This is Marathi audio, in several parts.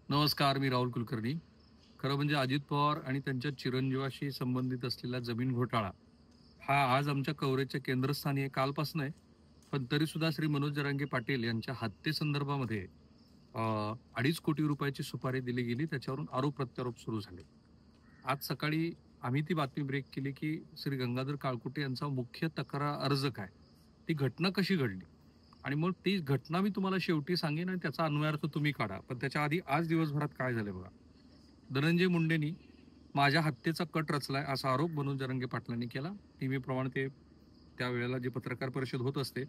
नमस्कार, मी राहुल कुलकर्णी. खरं म्हणजे अजित पवार आणि त्यांच्या चिरंजीवाशी संबंधित असलेला जमीन घोटाळा, हा आज आमच्या कव्हरेजच्या केंद्रस्थानी आहे, कालपासून आहे. पण तरीसुद्धा श्री मनोज जरांगे पाटील यांच्या हत्येसंदर्भामध्ये अ, 2.5 कोटी रुपयाची सुपारी दिली गेली. त्याच्यावरून आरोप-प्रत्यारोप सुरू झाले. आज सकाळी आम्ही ती बातमी ब्रेक केली, की श्री गंगाधर काळकुटे यांचा मुख्य तक्रार अर्ज काय? ती घटना कशी घडली? आणि मग ती घटना मी तुम्हाला शेवटी सांगेन आणि त्याचा अन्वयार्थ तुम्ही काढा. पण त्याच्या आधी आज दिवसभरात काय झालं बघा. धनंजय मुंडेंनी माझ्या हत्येचा कट रचलाय असा आरोप मनोज जरांगे पाटलांनी केला. नेहमीप्रमाणे ते त्यावेळेला जी पत्रकार परिषद होत असते,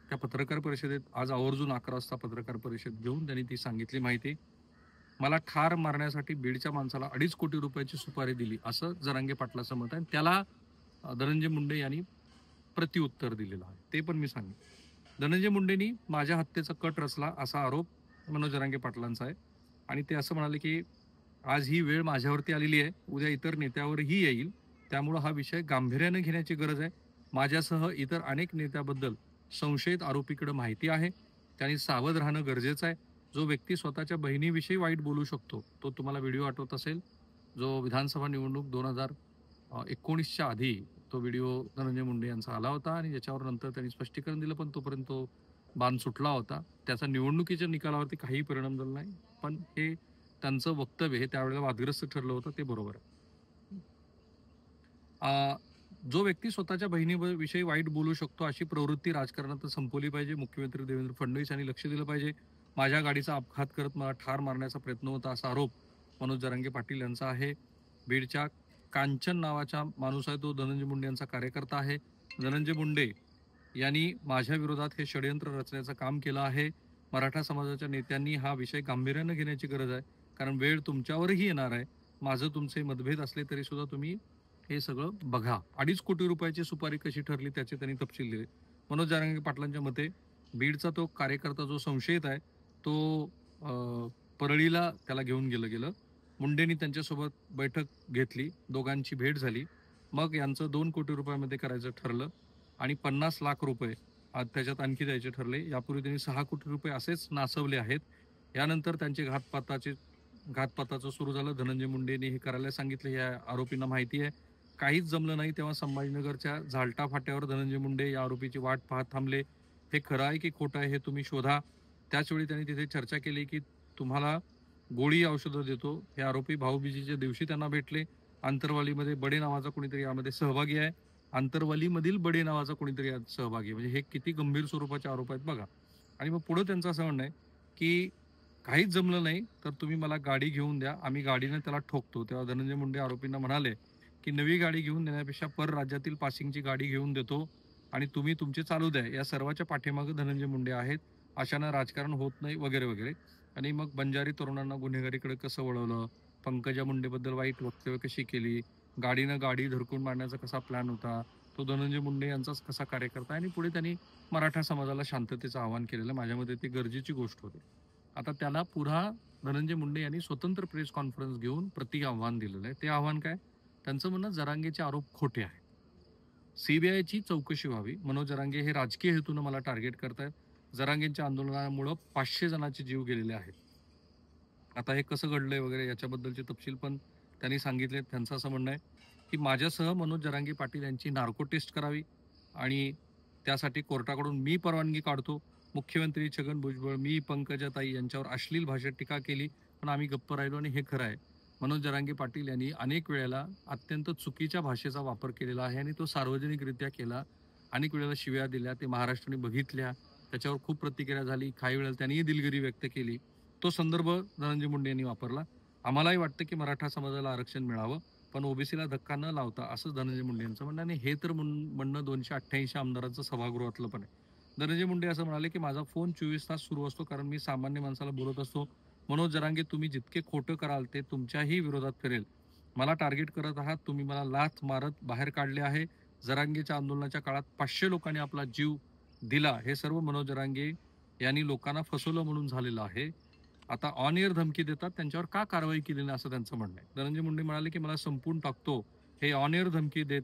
त्या पत्रकार परिषदेत आज आवर्जून 11 वाजता पत्रकार परिषद घेऊन त्यांनी ती सांगितली माहिती. मला ठार मारण्यासाठी बीडच्या माणसाला 2.5 कोटी रुपयाची सुपारी दिली, असं जरांगे पाटलाचं मत आहे. आणि त्याला धनंजय मुंडे यांनी प्रत्युत्तर दिलेलं आहे. ते पण मी सांगेन. धनंजय मुंडेंनी माझ्या हत्येचा कट रचला असा आरोप मनोज जरांगे पाटलांचा आहे. आणि ते असं म्हणाले, की आज ही वेळ माझ्यावरती आलेली आहे, उद्या इतर नेत्यावरही येईल. त्यामुळं हा विषय गांभीर्याने घेण्याची गरज आहे. माझ्यासह इतर अनेक नेत्याबद्दल संशयित आरोपीकडे माहिती आहे. त्यांनी सावध राहणं गरजेचं आहे. जो व्यक्ती स्वतःच्या बहिणीविषयी वाईट बोलू शकतो, तो तुम्हाला व्हिडिओ आठवत असेल, जो विधानसभा निवडणूक 2019च्या आधी तो व्हिडिओ धनंजय मुंडे यांचा आला होता आणि ज्याच्यावर नंतर त्यांनी स्पष्टीकरण दिलं, पण तोपर्यंत तो बाण सुटला होता. त्याचा निवडणुकीच्या निकालावरती काहीही परिणाम झाला नाही. पण हे त्यांचं वक्तव्य हे त्यावेळेला वादग्रस्त ठरलं होतं, ते बरोबर आहे. अ, जो व्यक्ती स्वतःच्या बहिणीविषयी वाईट बोलू शकतो, अशी प्रवृत्ती राजकारणात संपवली पाहिजे. मुख्यमंत्री देवेंद्र फडणवीस यांनी लक्ष दिलं पाहिजे. माझ्या गाडीचा अपघात करत मला ठार मारण्याचा प्रयत्न होता, असा आरोप मनोज जरांगे पाटील यांचा आहे. बीडच्या कांचन नावाचा माणूस आहे, तो धनंजय मुंडे यांचा कार्यकर्ता आहे. धनंजय मुंडे यांनी माझ्या विरोधात हे षडयंत्र रचण्याचं काम केलं आहे. मराठा समाजाच्या नेत्यांनी हा विषय गांभीर्यानं घेण्याची गरज आहे. कारण वेळ तुमच्यावरही येणार आहे. माझं तुमचे मतभेद असले तरी सुद्धा तुम्ही हे सगळं बघा. 2.5 कोटी रुपयाची सुपारी कशी ठरली त्याचे त्यांनी तपशील दिले. मनोज जरांगे पाटलांच्या मते बीडचा तो कार्यकर्ता जो संशयित आहे, तो परळीला त्याला घेऊन गेलं. मुंडेंनी त्यांच्यासोबत बैठक घेतली. दोघांची भेट झाली. मग यांचं 2 कोटी रुपयामध्ये करायचं ठरलं आणि 50 लाख रुपये त्याच्यात आणखी द्यायचे ठरले. यापूर्वी त्यांनी 6 कोटी रुपये असेच नासवले आहेत. यानंतर त्यांचे घातपाताचं सुरू झालं. धनंजय मुंडेंनी हे करायला सांगितलं, या आरोपींना माहिती आहे. काहीच जमलं नाही तेव्हा संभाजीनगरच्या झालटा फाट्यावर धनंजय मुंडे या आरोपीची वाट पाहत थांबले. हे खरं आहे की खोटं आहे हे तुम्ही शोधा. त्याचवेळी त्यांनी तिथे चर्चा केली, की तुम्हाला गोळी औषधं देतो. हे आरोपी भाऊबीजेच्या दिवशी त्यांना भेटले. आंतरवालीमध्ये बडे नावाचा कोणीतरी यामध्ये सहभागी आहे. आंतरवालीमधील बडे नावाचा कोणीतरी यात सहभागी आहे. म्हणजे हे किती गंभीर स्वरूपाचे आरोप आहेत बघा. आणि मग पुढे त्यांचं असं म्हणणं आहे, की काहीच जमलं नाही तर तुम्ही मला गाडी घेऊन द्या, आम्ही गाडीने त्याला ठोकतो. तेव्हा धनंजय मुंडे आरोपींना म्हणाले, की नवी गाडी घेऊन देण्यापेक्षा परराज्यातील पासिंगची गाडी घेऊन देतो आणि तुम्ही तुमची चालू द्या. या सर्वाच्या पाठीमागे धनंजय मुंडे आहेत. अशानं राजकारण होत नाही वगैरे वगैरे. आणि मग बंजारी तरुणांना गुन्हेगारीकडे कसं वळवलं, पंकजा मुंडेबद्दल वाईट वक्तव्य कशी केली, गाडीनं गाडी धडकून मारण्याचा कसा प्लॅन होता, तो धनंजय मुंडे यांचाच कसा कार्यकर्ता. आणि पुढे त्यांनी मराठा समाजाला शांततेचं आवाहन केलेलं. माझ्या मते ती गरजेची गोष्ट होती. आता त्याला पुन्हा धनंजय मुंडे यांनी स्वतंत्र प्रेस कॉन्फरन्स घेऊन प्रति आव्हान दिलेलं आहे. ते आव्हान काय? त्यांचं म्हणणं, जरांगेचे आरोप खोटे आहेत. सीबीआयची चौकशी व्हावी. मनोज जरांगे हे राजकीय हेतूनं मला टार्गेट करतायत. जरांगेंच्या आंदोलनामुळं 500 जणांचे जीव गेलेले आहेत. आता हे कसं घडलंय वगैरे याच्याबद्दलचे तपशील पण त्यांनी सांगितले. त्यांचं असं म्हणणं आहे, की माझ्यासह मनोज जरांगे पाटील यांची नार्को टेस्ट करावी आणि त्यासाठी कोर्टाकडून मी परवानगी काढतो. मुख्यमंत्री छगन भुजबळ, मी, पंकजाताई यांच्यावर अश्लील भाषेत टीका केली, पण आम्ही गप्प राहिलो आणि हे खरं आहे. मनोज जरांगे पाटील यांनी अनेक वेळेला अत्यंत चुकीच्या भाषेचा वापर केलेला आहे आणि तो सार्वजनिकरित्या केला. अनेक वेळेला शिव्या दिल्या, ते महाराष्ट्राने बघितल्या. त्याच्यावर खूप प्रतिक्रिया झाली. काही वेळेला त्यांनीही दिलगिरी व्यक्त केली. तो संदर्भ धनंजय मुंडे यांनी वापरला. आम्हालाही वाटतं की मराठा समाजाला आरक्षण मिळावं, पण ओबीसीला धक्का न लावता, असं धनंजय मुंडे यांचं म्हणणं. आणि हे तर म्हणणं 288 आमदारांचं सभागृहातलं पण आहे. धनंजय मुंडे असं म्हणाले, की माझा फोन 24 तास सुरू असतो, कारण मी सामान्य माणसाला बोलत असतो. मनोज जरांगे, तुम्ही जितके खोटं कराल ते तुमच्याही विरोधात फिरेल. मला टार्गेट करत आहात. तुम्ही मला लाथ मारत बाहेर काढले आहे. जरांगेच्या आंदोलनाच्या काळात 500 लोकांनी आपला जीव दिला. हे सर्व मनोज जरांगे यांनी लोकांना फसवलं म्हणून झालेलं आहे. आता ऑन एअर धमकी देतात, त्यांच्यावर का कारवाई केली नाही, असं त्यांचं म्हणणं आहे. धनंजय मुंडे म्हणाले, की मला संपून टाकतो. हे ऑन एअर धमकी देत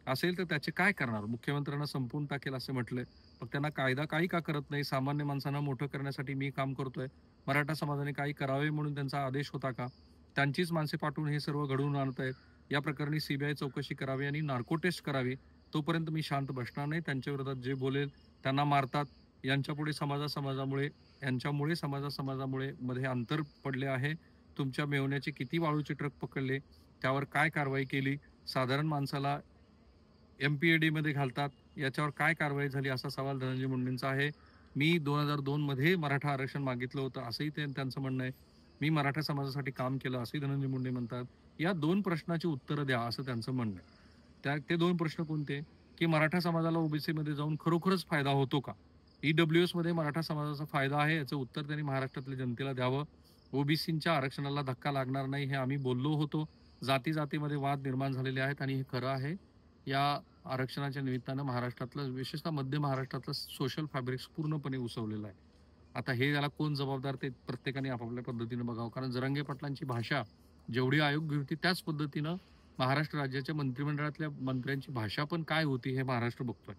असेल तर त्याचे काय करणार? मुख्यमंत्र्यांना संपून टाकेल असं म्हटलंय. मग त्यांना कायदा काही का करत नाही? सामान्य माणसांना मोठं करण्यासाठी मी काम करतोय. मराठा समाजाने काही करावे म्हणून त्यांचा आदेश होता का? त्यांचीच माणसे पाठवून हे सर्व घडवून आणतायत. या प्रकरणी सीबीआय चौकशी करावी आणि नार्को टेस्ट करावी. तोपर्यंत मी शांत बसणार नाही. त्यांच्या विरोधात जे बोलेल त्यांना मारतात. यांच्यापुढे समाजामुळे यांच्यामुळे समाजामुळे मध्ये अंतर पडले आहे. तुमच्या मेव्हण्याचे किती वाळूचे ट्रक पकडले, त्यावर काय कारवाई केली, साधारण माणसाला MPAD मध्ये घालतात, याच्यावर काय कारवाई झाली, असा सवाल धनंजय मुंडेंचा आहे. मी 2002 मध्ये मराठा आरक्षण मागितलं होतं असंही त्यांचं म्हणणं आहे. मी मराठा समाजासाठी काम केलं असंही धनंजय मुंडे म्हणतात. या 2 प्रश्नाची उत्तरं द्या असं त्यांचं म्हणणं आहे. ते 2 प्रश्न कोणते? की मराठा समाजाला ओबीसी मध्ये जाऊन खरोखरच फायदा होतो का? EWS मध्ये मराठा समाजाचा फायदा आहे, याचं उत्तर त्यांनी महाराष्ट्रातल्या जनतेला द्यावं. ओबीसींच्या आरक्षणाला धक्का लागणार नाही हे आम्ही बोललो होतो. जातीमध्ये वाद निर्माण झालेले आहेत आणि हे खरं आहे. या आरक्षणाच्या निमित्तानं महाराष्ट्रातलं, विशेषतः मध्य महाराष्ट्रातलं सोशल फॅब्रिक पूर्णपणे उसवलेलं आहे. आता हे याला कोण जबाबदार ते प्रत्येकाने आपापल्या पद्धतीनं बघावं. कारण जरांगे पाटलांची भाषा जेवढी अयोग्य होती त्याच पद्धतीनं महाराष्ट्र राज्याच्या मंत्रिमंडळातल्या मंत्र्यांची भाषा पण काय होती हे महाराष्ट्र बघतोय.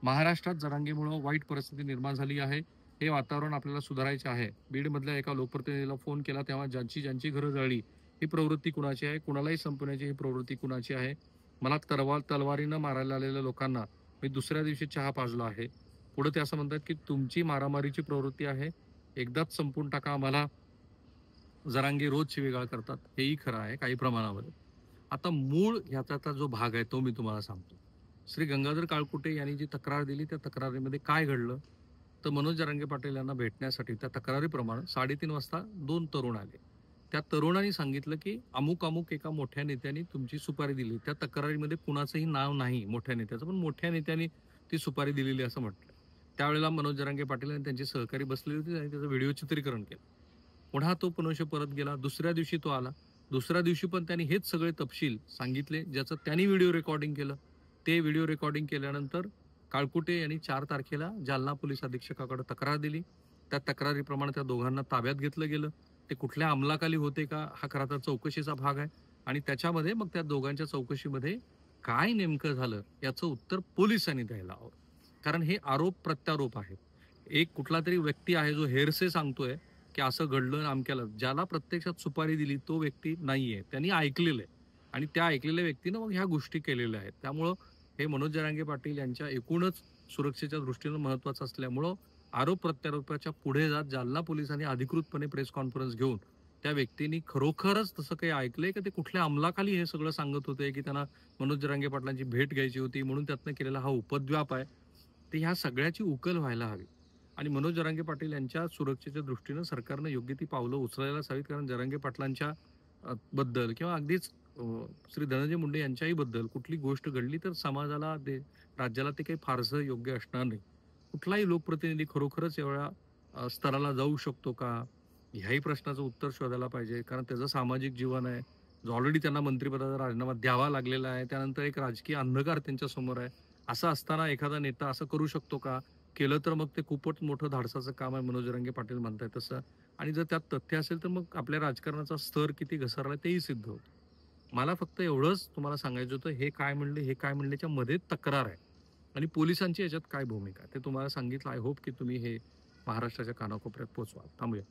महाराष्ट्रात जरांगेमुळं वाईट परिस्थिती निर्माण झाली आहे. हे वातावरण आपल्याला सुधारायचे आहे. बीडमधल्या एका लोकप्रतिनिधीला फोन केला तेव्हा ज्यांची घरं जळली, ही प्रवृत्ती कुणाची आहे? कुणालाही संपवण्याची ही प्रवृत्ती कुणाची आहे? मला तलवारीनं मारायला आलेल्या लोकांना मी दुसऱ्या दिवशी चहा पाजला आहे. पुढे ते असं म्हणतात की तुमची मारामारीची प्रवृत्ती आहे, एकदाच संपून टाका आम्हाला. जरांगे रोज शिवीगाळ करतात, हेही खरं आहे काही प्रमाणामध्ये. आता मूळ ह्याचा जो भाग आहे तो मी तुम्हाला सांगतो. श्री गंगाधर काळकुटे यांनी जी तक्रार दिली त्या तक्रारीमध्ये काय घडलं, तर मनोज जरांगे पाटील यांना भेटण्यासाठी त्या तक्रारीप्रमाणे 3:30 वाजता 2 तरुण आले. त्या तरुणांनी सांगितलं की अमुक एका मोठ्या नेत्यांनी तुमची सुपारी दिली. त्या तक्रारीमध्ये कुणाचंही नाव नाही मोठ्या नेत्याचं, पण मोठ्या नेत्यांनी ती सुपारी दिलेली असं म्हटलं. त्यावेळेला मनोज जरांगे पाटील आणि त्यांचे सहकारी बसलेले होते आणि त्याचं व्हिडिओ चित्रीकरण केलं. पुन्हा तो पुनश्च परत गेला. दुसऱ्या दिवशी तो आला. दुसऱ्या दिवशी पण त्यांनी हेच सगळे तपशील सांगितले, ज्याचं त्यांनी व्हिडिओ रेकॉर्डिंग केलं. ते व्हिडिओ रेकॉर्डिंग केल्यानंतर काळकुटे यांनी 4 तारखेला जालना पोलीस अधीक्षकाकडे तक्रार दिली. त्या तक्रारीप्रमाणे त्या दोघांना ताब्यात घेतलं गेलं. ते कुठल्या अंमलाखाली होते का, हा खरा तर चौकशीचा भाग आहे. आणि त्याच्यामध्ये मग त्या दोघांच्या चौकशीमध्ये काय नेमकं झालं याचं उत्तर पोलिसांनी द्यायला हवं. कारण हे आरोप प्रत्यारोप आहेत. एक कुठला तरी व्यक्ती आहे जो हेरसे सांगतोय की असं घडलं अमक्याला. ज्याला प्रत्यक्षात सुपारी दिली तो व्यक्ती नाहीये, त्यांनी ऐकलेलं आहे आणि त्या ऐकलेल्या व्यक्तीनं मग ह्या गोष्टी केलेल्या आहेत. त्यामुळं हे मनोज जरांगे पाटील यांच्या एकूणच सुरक्षेच्या दृष्टीनं महत्वाचं असल्यामुळं आरोप प्रत्यारोपाच्या पुढे जात जालना पोलिसांनी अधिकृतपणे प्रेस कॉन्फरन्स घेऊन त्या व्यक्तींनी खरोखरच तसं काही ऐकलंय का, ते कुठल्या अंमलाखाली हे सगळं सांगत होते की त्यांना मनोज जरांगे पाटलांची भेट घ्यायची होती म्हणून त्यातनं केलेला हा उपद्व्याप आहे. तर ह्या सगळ्याची उकल व्हायला हवी आणि मनोज जरांगे पाटील यांच्या सुरक्षेच्या दृष्टीनं सरकारनं योग्य ती पावलं उचलायलाच हवीत. कारण जरांगे पाटलांच्या बद्दल किंवा अगदीच श्री धनंजय मुंडे यांच्याही बद्दल कुठली गोष्ट घडली तर समाजाला राज्याला ते काही फारसं योग्य असणार नाही. कुठलाही लोकप्रतिनिधी खरोखरच एवढ्या स्तराला जाऊ शकतो का, ह्याही प्रश्नाचं उत्तर शोधायला पाहिजे. कारण त्याचं सामाजिक जीवन आहे, जो ऑलरेडी त्यांना मंत्रिपदाचा राजीनामा द्यावा लागलेला आहे. त्यानंतर एक राजकीय अंधकार त्यांच्या समोर आहे. असं असताना एखादा नेता असं करू शकतो का? केलं तर मग ते खूपच मोठं धाडसाचं काम आहे, मनोज जरांगे पाटील म्हणताय तसं. आणि जर त्यात तथ्य असेल तर मग आपल्या राजकारणाचा स्तर किती घसरला तेही सिद्ध होतं. मला फक्त एवढंच तुम्हाला सांगायचं होतं, हे काय म्हणलेच्या मध्ये तक्रार आहे आणि पोलिसांची याच्यात काय भूमिका आहे ते तुम्हाला सांगितलं. आय होप की तुम्ही हे महाराष्ट्राच्या कानाकोपऱ्यात पोहोचवा. थांबूया.